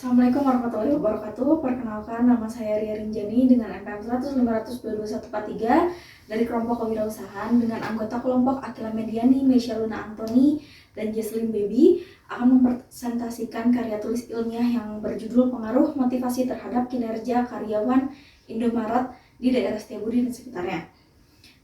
Assalamualaikum warahmatullahi wabarakatuh. Perkenalkan, nama saya Ria Rinjani dengan NPM 100522143 dari kelompok kewirausahaan dengan anggota kelompok Akila Mediani, Meisha Luna Antoni, dan Jesslyn Baby akan mempresentasikan karya tulis ilmiah yang berjudul Pengaruh Motivasi Terhadap Kinerja Karyawan Indomaret di daerah Setiabudi dan sekitarnya.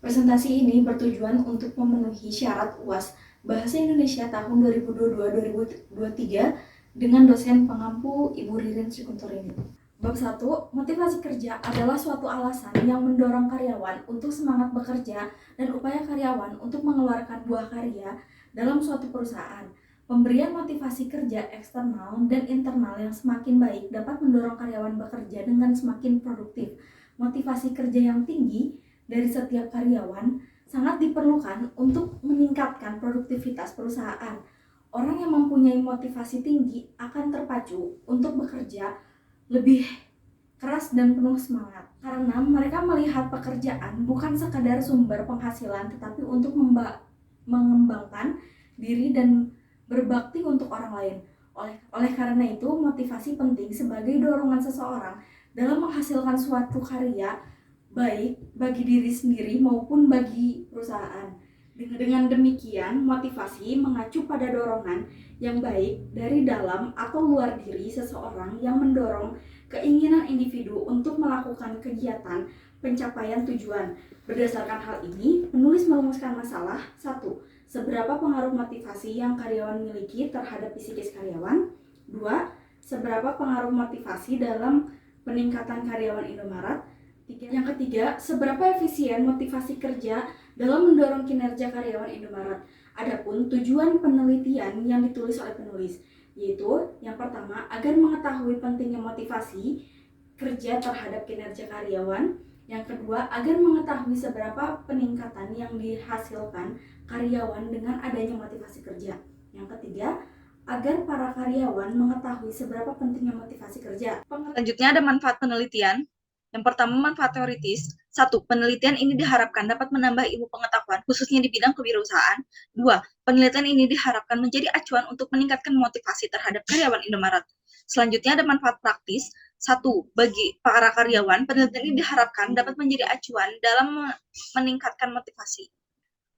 Presentasi ini bertujuan untuk memenuhi syarat UAS Bahasa Indonesia tahun 2022-2023 dengan dosen pengampu Ibu Ririn Srikuntorini. Bab 1, motivasi kerja adalah suatu alasan yang mendorong karyawan untuk semangat bekerja dan upaya karyawan untuk mengeluarkan buah karya dalam suatu perusahaan. Pemberian motivasi kerja eksternal dan internal yang semakin baik dapat mendorong karyawan bekerja dengan semakin produktif. Motivasi kerja yang tinggi dari setiap karyawan sangat diperlukan untuk meningkatkan produktivitas perusahaan. Orang yang mempunyai motivasi tinggi akan terpacu untuk bekerja lebih keras dan penuh semangat karena mereka melihat pekerjaan bukan sekadar sumber penghasilan tetapi untuk mengembangkan diri dan berbakti untuk orang lain. Oleh karena itu, motivasi penting sebagai dorongan seseorang dalam menghasilkan suatu karya baik bagi diri sendiri maupun bagi perusahaan. Dengan demikian, motivasi mengacu pada dorongan yang baik dari dalam atau luar diri seseorang yang mendorong keinginan individu untuk melakukan kegiatan pencapaian tujuan. Berdasarkan hal ini, penulis merumuskan masalah 1. Seberapa pengaruh motivasi yang karyawan miliki terhadap psikis karyawan? 2. Seberapa pengaruh motivasi dalam peningkatan karyawan Indomaret? Yang ketiga, seberapa efisien motivasi kerja dalam mendorong kinerja karyawan Indomaret. Adapun tujuan penelitian yang ditulis oleh penulis, yaitu yang pertama, agar mengetahui pentingnya motivasi kerja terhadap kinerja karyawan. Yang kedua, agar mengetahui seberapa peningkatan yang dihasilkan karyawan dengan adanya motivasi kerja. Yang ketiga, agar para karyawan mengetahui seberapa pentingnya motivasi kerja. Selanjutnya ada manfaat penelitian. Yang pertama, manfaat teoritis. 1. Penelitian ini diharapkan dapat menambah ilmu pengetahuan, khususnya di bidang kewirausahaan. 2. Penelitian ini diharapkan menjadi acuan untuk meningkatkan motivasi terhadap karyawan Indomaret. Selanjutnya ada manfaat praktis. 1. Bagi para karyawan, penelitian ini diharapkan dapat menjadi acuan dalam meningkatkan motivasi.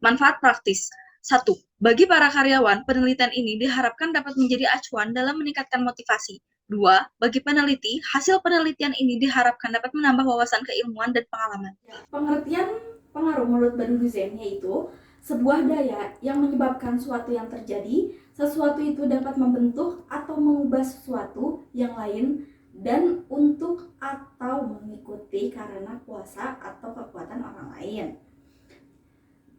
Manfaat praktis. 1. Bagi para karyawan, penelitian ini diharapkan dapat menjadi acuan dalam meningkatkan motivasi. 2. Bagi peneliti, hasil penelitian ini diharapkan dapat menambah wawasan keilmuan dan pengalaman. Pengertian pengaruh menurut Baduduzen yaitu sebuah daya yang menyebabkan suatu yang terjadi, sesuatu itu dapat membentuk atau mengubah sesuatu yang lain dan untuk atau mengikuti karena kuasa atau kekuatan orang lain.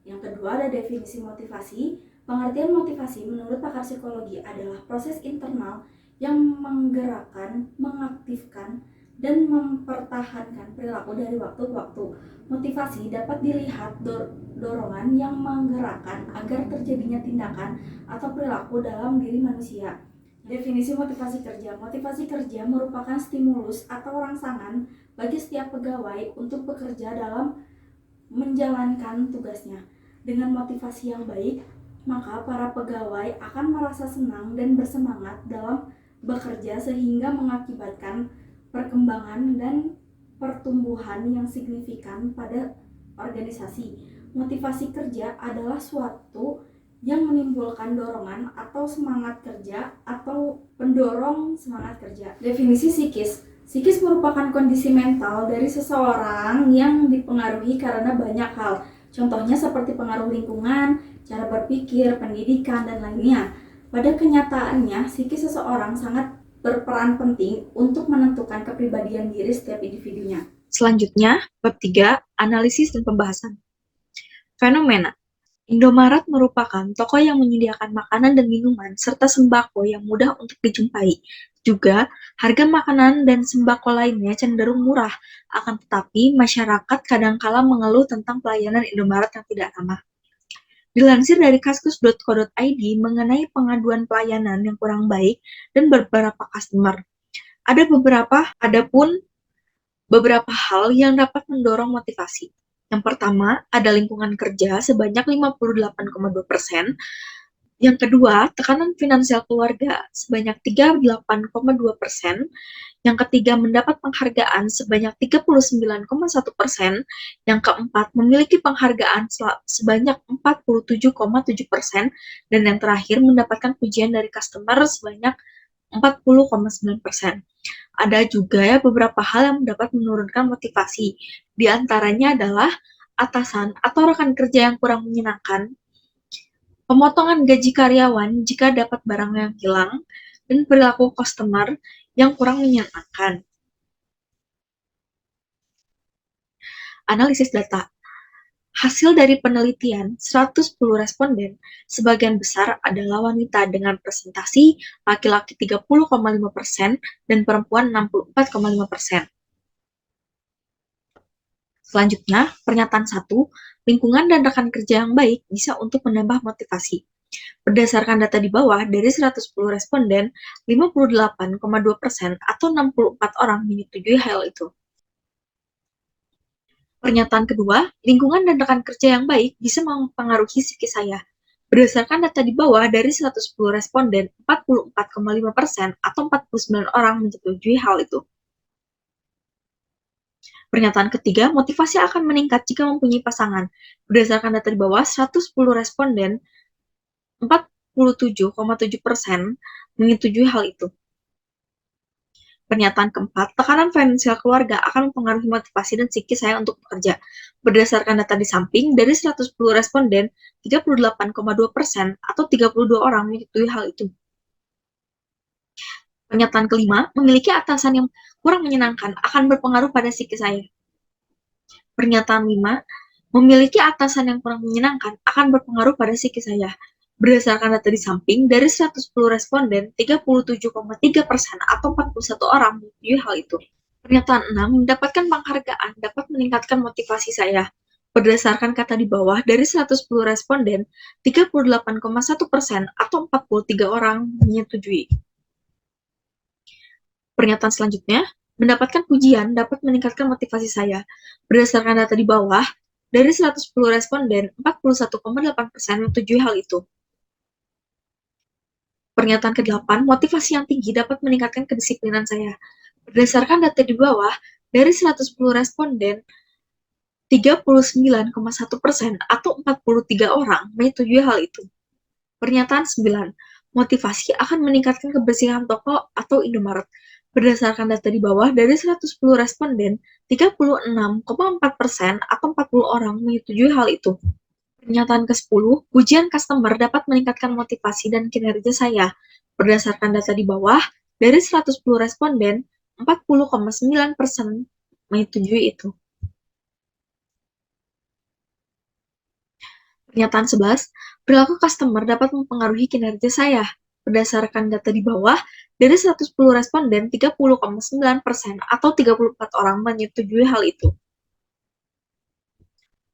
Yang kedua ada definisi motivasi. Pengertian motivasi menurut pakar psikologi adalah proses internal yang menggerakkan, mengaktifkan, dan mempertahankan perilaku dari waktu ke waktu. Motivasi dapat dilihat dorongan yang menggerakkan agar terjadinya tindakan atau perilaku dalam diri manusia. Definisi motivasi kerja. Motivasi kerja merupakan stimulus atau rangsangan bagi setiap pegawai untuk bekerja dalam menjalankan tugasnya. Dengan motivasi yang baik, maka para pegawai akan merasa senang dan bersemangat dalam bekerja sehingga mengakibatkan perkembangan dan pertumbuhan yang signifikan pada organisasi. Motivasi kerja adalah suatu yang menimbulkan dorongan atau semangat kerja atau pendorong semangat kerja. Definisi psikis. Psikis merupakan kondisi mental dari seseorang yang dipengaruhi karena banyak hal. Contohnya seperti pengaruh lingkungan, cara berpikir, pendidikan, dan lainnya. Pada kenyataannya, psikis seseorang sangat berperan penting untuk menentukan kepribadian diri setiap individunya. Selanjutnya, bab 3, analisis dan pembahasan. Fenomena. Indomaret merupakan toko yang menyediakan makanan dan minuman serta sembako yang mudah untuk dijumpai. Juga, harga makanan dan sembako lainnya cenderung murah, akan tetapi masyarakat kadangkala mengeluh tentang pelayanan Indomaret yang tidak ramah. Dilansir dari kaskus.co.id mengenai pengaduan pelayanan yang kurang baik dan beberapa customer. Adapun beberapa hal yang dapat mendorong motivasi. Yang pertama, ada lingkungan kerja sebanyak 58,2%, Yang kedua, tekanan finansial keluarga sebanyak 38,2%. Yang ketiga, mendapat penghargaan sebanyak 39,1%. Yang keempat, memiliki penghargaan sebanyak 47,7%. Dan yang terakhir, mendapatkan pujian dari customer sebanyak 40,9%. Ada juga ya beberapa hal yang dapat menurunkan motivasi. Di antaranya adalah atasan atau rekan kerja yang kurang menyenangkan, pemotongan gaji karyawan jika dapat barang yang hilang, dan perilaku customer yang kurang menyenangkan. Analisis data. Hasil dari penelitian 110 responden, sebagian besar adalah wanita dengan presentasi laki-laki 30,5% dan perempuan 64,5%. Selanjutnya, pernyataan 1, lingkungan dan rekan kerja yang baik bisa untuk menambah motivasi. Berdasarkan data di bawah, dari 110 responden, 58,2% atau 64 orang menyetujui hal itu. Pernyataan kedua, lingkungan dan rekan kerja yang baik bisa mempengaruhi psikis saya. Berdasarkan data di bawah, dari 110 responden, 44,5% atau 49 orang menyetujui hal itu. Pernyataan ketiga, motivasi akan meningkat jika mempunyai pasangan. Berdasarkan data di bawah, 110 responden, 47,7% menyetujui hal itu. Pernyataan keempat, tekanan finansial keluarga akan mempengaruhi motivasi dan psikis saya untuk bekerja. Berdasarkan data di samping, dari 110 responden, 38,2% atau 32 orang menyetujui hal itu. Pernyataan kelima, memiliki atasan yang kurang menyenangkan akan berpengaruh pada psikis saya. Pernyataan 5, memiliki atasan yang kurang menyenangkan akan berpengaruh pada psikis saya. Berdasarkan data di samping, dari 110 responden, 37,3% atau 41 orang menyetujui hal itu. Pernyataan 6, mendapatkan penghargaan dapat meningkatkan motivasi saya. Berdasarkan kata di bawah, dari 110 responden, 38,1% atau 43 orang menyetujui. Pernyataan selanjutnya, mendapatkan pujian dapat meningkatkan motivasi saya. Berdasarkan data di bawah, dari 110 responden, 41,8% menyetujui hal itu. Pernyataan ke-8, motivasi yang tinggi dapat meningkatkan kedisiplinan saya. Berdasarkan data di bawah, dari 110 responden, 39,1% atau 43 orang menyetujui hal itu. Pernyataan 9, motivasi akan meningkatkan kebersihan toko atau Indomaret. Berdasarkan data di bawah, dari 110 responden, 36,4% atau 40 orang menyetujui hal itu. Pernyataan ke-10, pujian customer dapat meningkatkan motivasi dan kinerja saya. Berdasarkan data di bawah, dari 110 responden, 40,9% menyetujui itu. Pernyataan 11, perilaku customer dapat mempengaruhi kinerja saya. Berdasarkan data di bawah, dari 110 responden, 30,9% atau 34 orang menyetujui hal itu.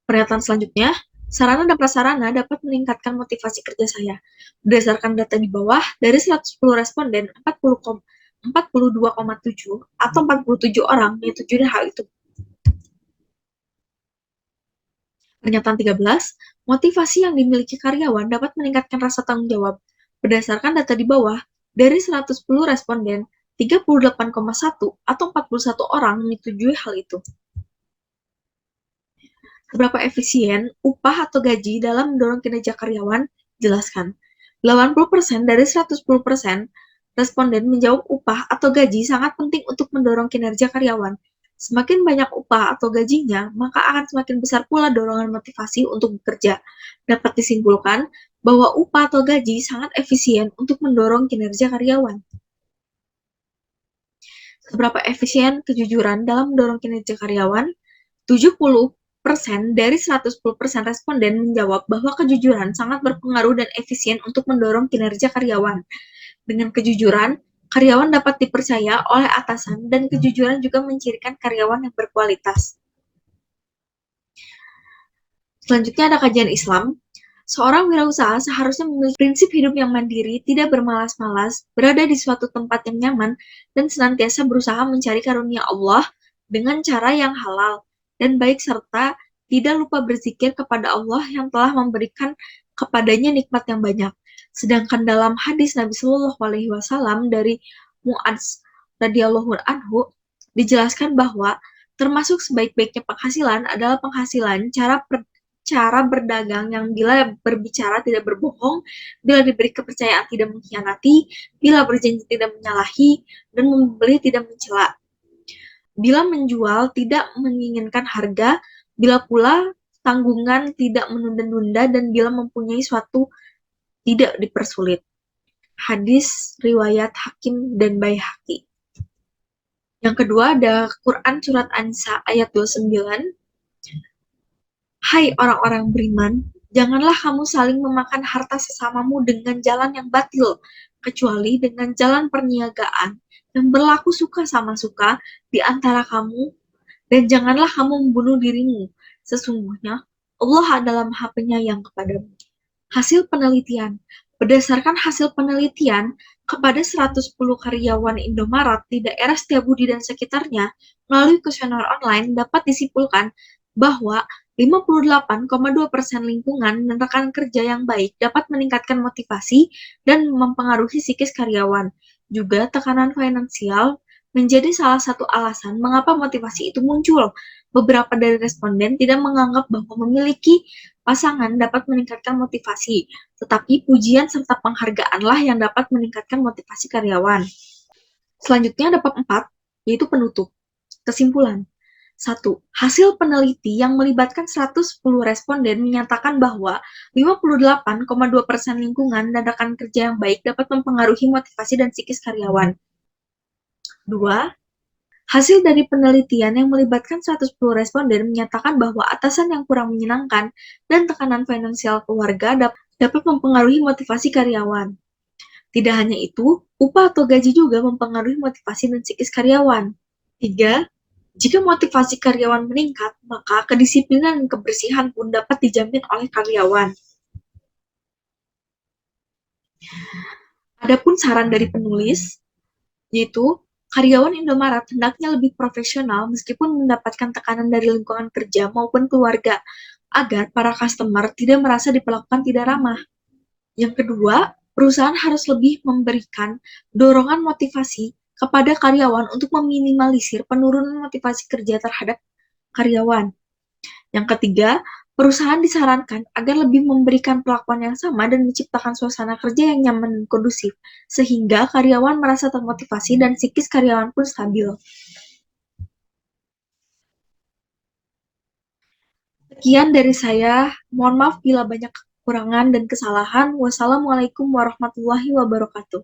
Pernyataan selanjutnya, sarana dan prasarana dapat meningkatkan motivasi kerja saya. Berdasarkan data di bawah, dari 110 responden, 42,7 atau 47 orang menyetujui hal itu. Pernyataan 13, motivasi yang dimiliki karyawan dapat meningkatkan rasa tanggung jawab. Berdasarkan data di bawah, dari 110 responden, 38,1 atau 41 orang menyetujui hal itu. Seberapa efisien upah atau gaji dalam mendorong kinerja karyawan? Jelaskan. 80% dari 110% responden menjawab upah atau gaji sangat penting untuk mendorong kinerja karyawan. Semakin banyak upah atau gajinya, maka akan semakin besar pula dorongan motivasi untuk bekerja. Dapat disimpulkan bahwa upah atau gaji sangat efisien untuk mendorong kinerja karyawan. Seberapa efisien kejujuran dalam mendorong kinerja karyawan? 70% dari 110% responden menjawab bahwa kejujuran sangat berpengaruh dan efisien untuk mendorong kinerja karyawan. Dengan kejujuran, karyawan dapat dipercaya oleh atasan dan kejujuran juga mencirikan karyawan yang berkualitas. Selanjutnya ada kajian Islam. Seorang wirausaha seharusnya memiliki prinsip hidup yang mandiri, tidak bermalas-malas, berada di suatu tempat yang nyaman, dan senantiasa berusaha mencari karunia Allah dengan cara yang halal dan baik serta tidak lupa berzikir kepada Allah yang telah memberikan kepadanya nikmat yang banyak. Sedangkan dalam hadis Nabi Shallallahu Alaihi Wasallam dari Mu'adz radhiyallahu anhu dijelaskan bahwa termasuk sebaik-baiknya penghasilan adalah penghasilan cara berdagang yang bila berbicara tidak berbohong, bila diberi kepercayaan tidak mengkhianati, bila berjanji tidak menyalahi, dan membeli tidak mencela. Bila menjual tidak menginginkan harga, bila pula tanggungan tidak menunda-nunda, dan bila mempunyai suatu tidak dipersulit. Hadis riwayat Hakim dan Baihaqi. Yang kedua ada Quran Surat An-Nisa ayat 29. Hai orang-orang beriman, janganlah kamu saling memakan harta sesamamu dengan jalan yang batil, kecuali dengan jalan perniagaan yang berlaku suka sama suka di antara kamu, dan janganlah kamu membunuh dirimu. Sesungguhnya Allah adalah Maha Penyayang kepadamu. Hasil penelitian. Berdasarkan hasil penelitian, kepada 110 karyawan Indomaret di daerah Setiabudi dan sekitarnya, melalui kuesioner online dapat disimpulkan bahwa 58,2% lingkungan dan rekan kerja yang baik dapat meningkatkan motivasi dan mempengaruhi psikis karyawan. Juga tekanan finansial menjadi salah satu alasan mengapa motivasi itu muncul. Beberapa dari responden tidak menganggap bahwa memiliki pasangan dapat meningkatkan motivasi, tetapi pujian serta penghargaanlah yang dapat meningkatkan motivasi karyawan. Selanjutnya dapat 4, yaitu penutup. Kesimpulan. 1. Hasil peneliti yang melibatkan 110 responden menyatakan bahwa 58,2% lingkungan dan rekan kerja yang baik dapat mempengaruhi motivasi dan psikis karyawan. 2. Hasil dari penelitian yang melibatkan 110 responden menyatakan bahwa atasan yang kurang menyenangkan dan tekanan finansial keluarga dapat mempengaruhi motivasi karyawan. Tidak hanya itu, upah atau gaji juga mempengaruhi motivasi dan psikis karyawan. 3. Jika motivasi karyawan meningkat, maka kedisiplinan dan kebersihan pun dapat dijamin oleh karyawan. Adapun saran dari penulis, yaitu karyawan Indomaret hendaknya lebih profesional meskipun mendapatkan tekanan dari lingkungan kerja maupun keluarga, agar para customer tidak merasa diperlakukan tidak ramah. Yang kedua, perusahaan harus lebih memberikan dorongan motivasi kepada karyawan untuk meminimalisir penurunan motivasi kerja terhadap karyawan. Yang ketiga, perusahaan disarankan agar lebih memberikan perlakuan yang sama dan menciptakan suasana kerja yang nyaman dan kondusif, sehingga karyawan merasa termotivasi dan psikis karyawan pun stabil. Sekian dari saya, mohon maaf bila banyak kekurangan dan kesalahan. Wassalamualaikum warahmatullahi wabarakatuh.